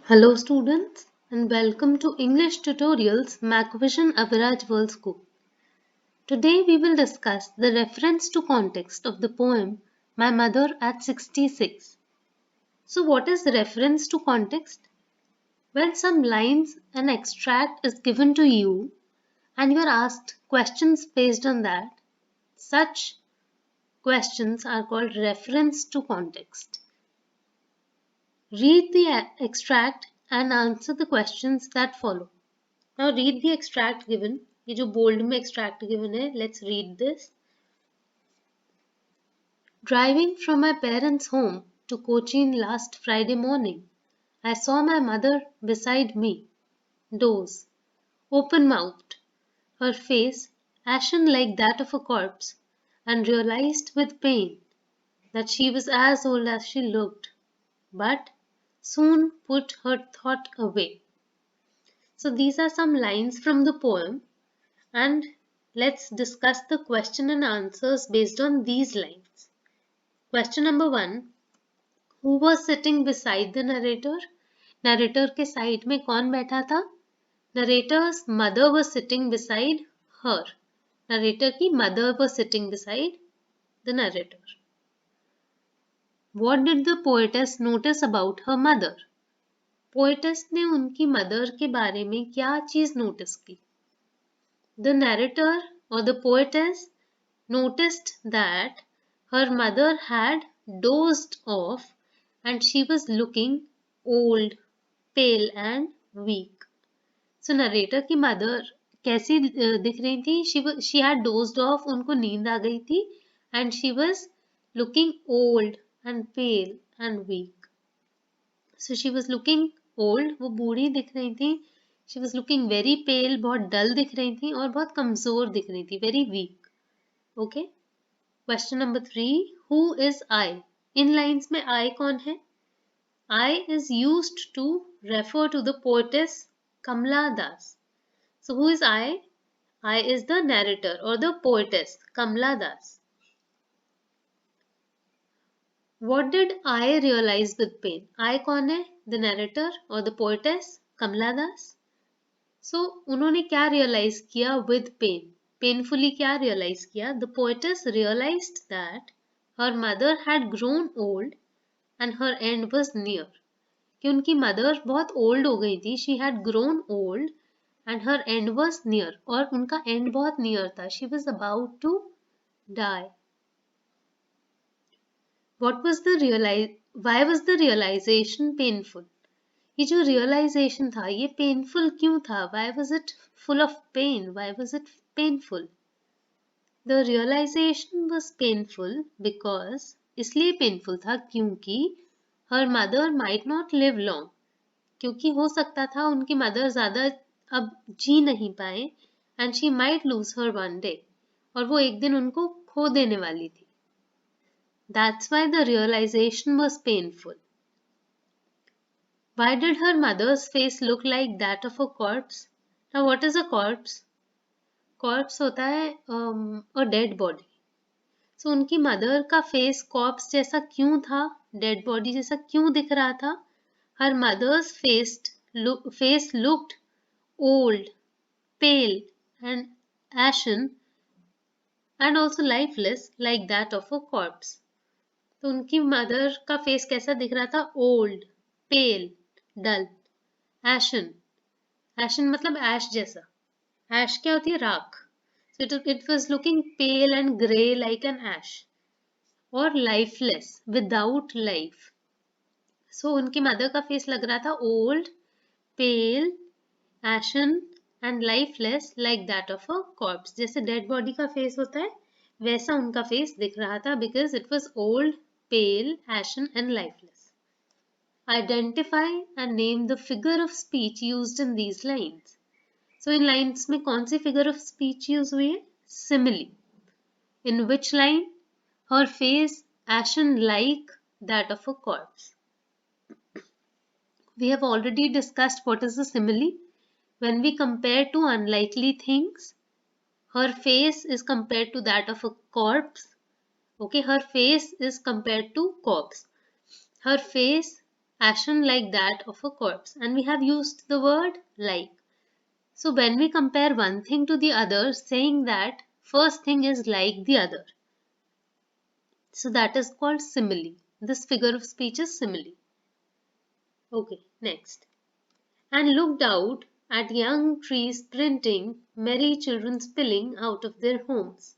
Hello students and welcome to English Tutorials Macvision Aviraj World School. Today we will discuss the reference to context of the poem My Mother at 66. So what is reference to context? When some lines and extract is given to you and you are asked questions based on that, such questions are called reference to context. Read the extract and answer the questions that follow. Now read the extract given. ये जो bold में extract given है, let's read this. Driving from my parents' home to Cochin last Friday morning, I saw my mother beside me, doze, open-mouthed, her face ashen like that of a corpse, and realized with pain that she was as old as she looked, but soon put her thought away. So these are some lines from the poem. And let's discuss the question and answers based on these lines. Question number 1. Who was sitting beside the narrator? Narrator के side में कौन बैठा था? Narrator's mother was sitting beside her. Narrator की mother was sitting beside the narrator. What did the poetess notice about her mother? Poetess ने उनकी mother के बारे में क्या चीज notice की? The narrator or the poetess noticed that her mother had dozed off and she was looking old, pale and weak. So narrator की mother कैसी दिख रही थी? She had dozed off, उनको नींद आ गई थी and she was looking old and pale and weak. So she was looking old, वो बूढ़ी दिख रही थी. She was looking very pale, बहुत dull दिख रही थी और बहुत कमजोर दिख रही थी, very weak. Okay. Question number 3. Who is I? In lines में I कौन है? I is used to refer to the poetess Kamla Das. So who is I? I is the narrator or the poetess Kamla Das. What did I realize with pain? I कौन है? The narrator or the poetess Kamla Das. So उन्होंने क्या realize किया with pain? Painfully क्या realize किया? The poetess realized that her mother had grown old and her end was near. कि उनकी mother बहुत old हो गई थी. She had grown old and her end was near. और उनका end बहुत near था. She was about to die. Why was the realization painful? ये जो realization था ये painful क्यों था? Why was it full of pain? Why was it painful? The realization was painful because इसलिए painful था क्योंकि her mother might not live long. क्योंकि हो सकता था उनकी mother ज़्यादा अब जी नहीं पाए and she might lose her one day. और वो एक दिन उनको खो देने वाली थी. That's why the realization was painful. Why did her mother's face look like that of a corpse? Now what is a corpse? Corpse होता है a dead body. So उनकी mother का face corpse जैसा क्यों था? Dead body जैसा क्यों दिख रहा था? Her mother's face looked old, pale and ashen and also lifeless like that of a corpse. तो उनकी mother का face कैसा दिख रहा था? Old, pale, dull, ashen. Ashen मतलब ash जैसा. Ash क्या होती है? राख. So it was looking pale and grey like an ash. और lifeless, without life. So उनकी mother का face लग रहा था old, pale, ashen and lifeless like that of a corpse. जैसे dead body का face होता है वैसा उनका face दिख रहा था because it was old, pale, ashen and lifeless. Identify and name the figure of speech used in these lines. So in lines में कौन सी figure of speech use हुई है? Simile. In which line? Her face ashen like that of a corpse. We have already discussed what is a simile. When we compare two unlikely things, her face is compared to that of a corpse. Okay, her face is compared to corpse. Her face ashen like that of a corpse, and we have used the word like. So when we compare one thing to the other, saying that first thing is like the other, so that is called simile. This figure of speech is simile. Okay, next. And looked out at young trees sprinting, merry children spilling out of their homes.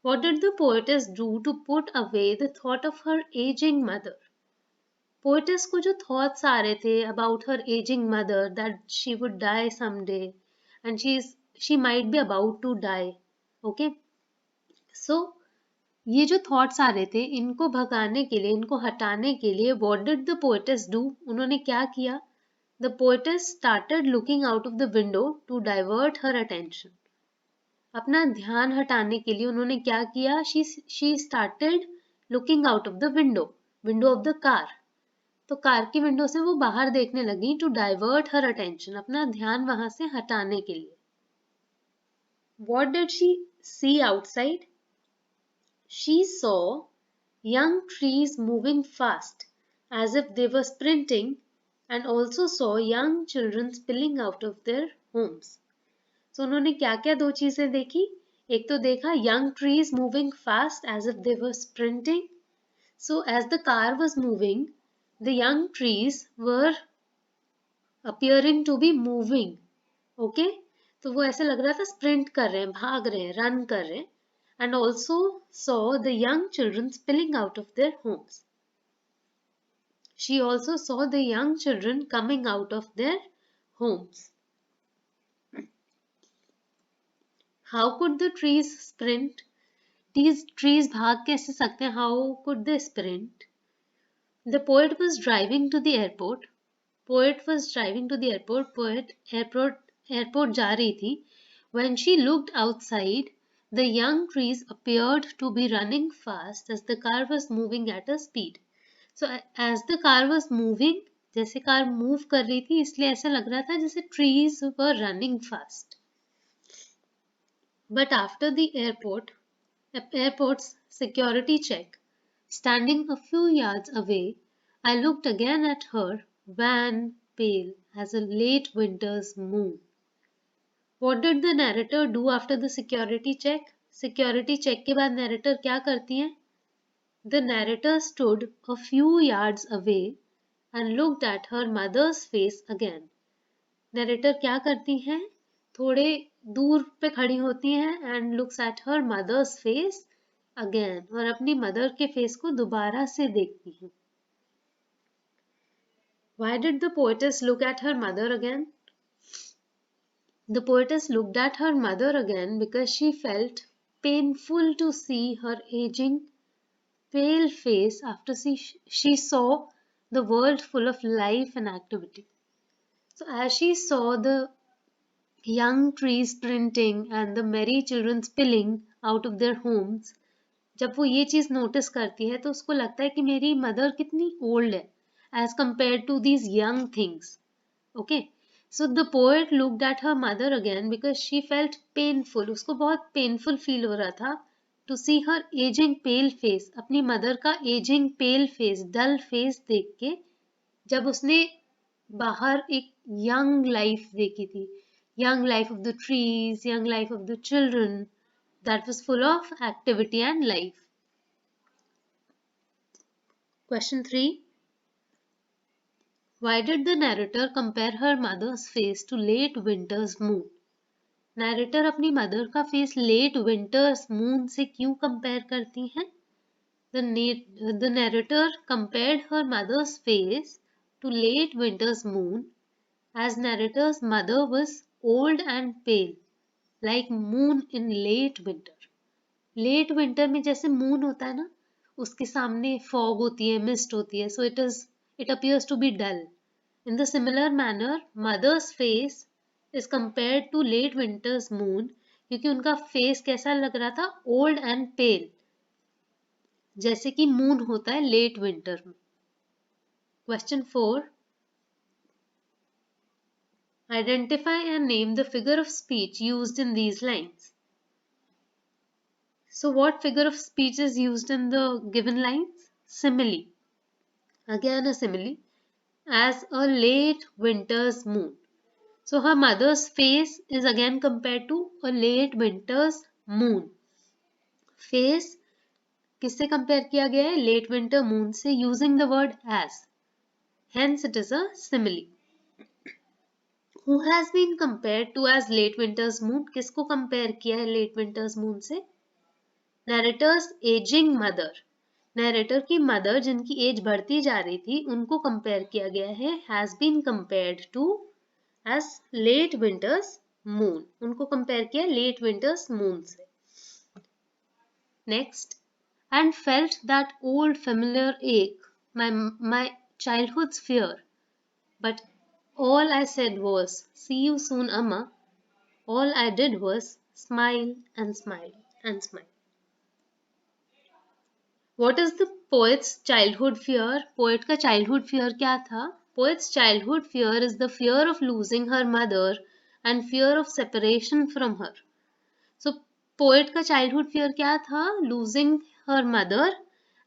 What did the poetess do to put away the thought of her aging mother? Poetess को जो thoughts आ रहे थे about her aging mother, that she would die someday and she might be about to die. Okay, so ये जो thoughts आ रहे थे इनको भगाने के लिए, इनको हटाने के लिए what did the poetess do? उन्होंने क्या किया? The poetess started looking out of the window to divert her attention. अपना ध्यान हटाने के लिए उन्होंने क्या किया? She started looking out of the window of the car. तो कार की विंडो से वो बाहर देखने लगी टू डाइवर्ट हर अटेंशन, अपना ध्यान वहां से हटाने के लिए. What did she see outside? She saw young trees moving fast as if they were sprinting and also saw young children spilling out of their homes. So उन्होंने क्या क्या दो चीजें देखी? एक तो देखा young trees moving fast as if they were sprinting. So as the car was moving, the young trees were appearing to be moving. Okay, तो वो ऐसे लग रहा था sprint कर रहे हैं, भाग रहे हैं, run कर रहे हैं. And also saw the young children spilling out of their homes. She also saw the young children coming out of their homes. How could the trees sprint? These trees भाग कैसे सकते हैं? How could they sprint? The poet was driving to the airport. Poet was driving to the airport. Airport जा रही थी. When she looked outside, the young trees appeared to be running fast as the car was moving at a speed. So as the car was moving, जैसे car move कर रही थी इसलिए ऐसा लग रहा था जैसे trees were running fast. But after the airport's security check, standing a few yards away, I looked again at her, wan, pale as a late winter's moon. What did the narrator do after the security check? Security check के बाद narrator क्या करती है? The narrator stood a few yards away and looked at her mother's face again. Narrator क्या करती हैं? थोड़े दूर पे खड़ी होती हैं and looks at her mother's face again, और अपनी mother के face को दोबारा से देखती हैं. Why did the poetess look at her mother again? The poetess looked at her mother again because she felt painful to see her aging, pale face after she saw the world full of life and activity. So as she saw the young trees sprinting and the merry children spilling out of their homes, जब वो ये चीज notice करती है तो उसको लगता है कि मेरी मदर कितनी ओल्ड है as compared to these young things. Okay, so the poet looked at her mother again because she felt painful. उसको बहुत painful feel हो रहा था to see her aging pale face, अपनी mother का aging pale face, dull face देख के, जब उसने बाहर एक young life देखी थी, young life of the trees, young life of the children, that was full of activity and life. Question 3. Why did the narrator compare her mother's face to late winter's moon? Narrator अपनी mother का face late winter's moon से क्यों compare करती है? The narrator compared her mother's face to late winter's moon as narrator's mother was old and pale, like moon in late winter. Late winter में जैसे moon होता है ना, उसके सामने fog होती है, mist होती है, so it appears to be dull. In the similar manner, mother's face is compared to late winter's moon क्योंकि उनका face कैसा लग रहा था? Old and pale, जैसे कि moon होता है late winter में. Question 4. Identify and name the figure of speech used in these lines. So what figure of speech is used in the given lines? Simile. Again a simile. as a late winter's moon. So her mother's face is again compared to a late winter's moon. Face किससे कंपेयर किया गया है? Late winter moon से, using the word as. Hence it is a simile. Who has been compared to as late winter's moon? किसको कंपेयर किया है late winter's moon से? Narrator's aging mother. नैरेटर की मदर जिनकी एज बढ़ती जा रही थी उनको कंपेयर किया गया है has been compared to as late winter's moon. उनको कंपेयर किया लेट विंटर्स मून से. Next, and felt that old familiar ache, my childhood's fear. But all I said was, see you soon, Amma. All I did was smile and smile and smile. What is the poet's childhood fear? Poet का childhood fear क्या था? Poet's childhood fear is the fear of losing her mother and fear of separation from her. So poet का childhood fear क्या था? Losing her mother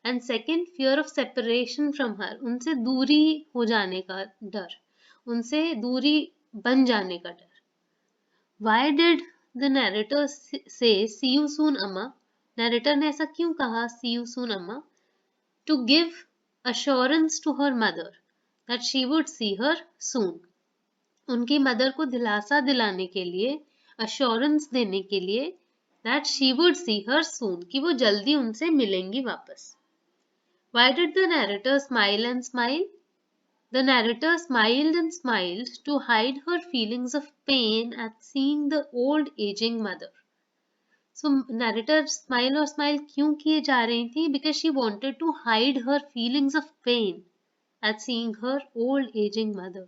and second fear of separation from her. उनसे दूरी हो जाने का डर, उनसे दूरी बन जाने का डर. Why did the narrator say see you soon Amma? Narrator ने ऐसा क्यों कहा see you soon Amma? To give assurance to her mother that she would see her soon. उनकी मदर को दिलासा दिलाने के लिए, assurance देने के लिए that she would see her soon, कि वो जल्दी उनसे मिलेंगी वापस. Why did the narrator smile and smile? The narrator smiled and smiled to hide her feelings of pain at seeing the old aging mother. So narrator smile और smile क्यों किए जा रही थी? Because she wanted to hide her feelings of pain at seeing her old aging mother.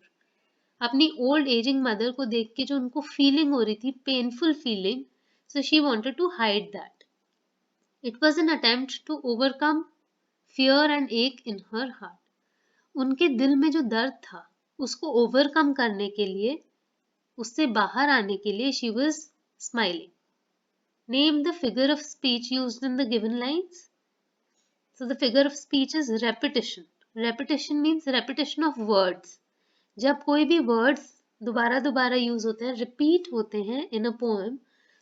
अपनी old aging mother को देख के जो उनको feeling हो रही थी, painful feeling, so she wanted to hide that. It was an attempt to overcome fear and ache in her heart. उनके दिल में जो दर्द था उसको ओवरकम करने के लिए, उससे बाहर आने के लिए she was smiling. Name the figure of speech used in the given lines. So the figure of speech is repetition. Repetition means repetition of words. जब कोई भी words दोबारा दोबारा यूज होते हैं, repeat होते हैं in a poem,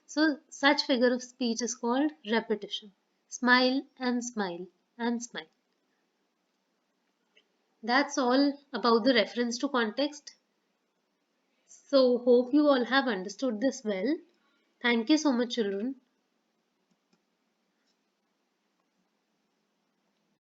so such figure of speech is called repetition. Smile and smile and smile. That's all about the reference to context. So hope you all have understood this well. Thank you so much, children.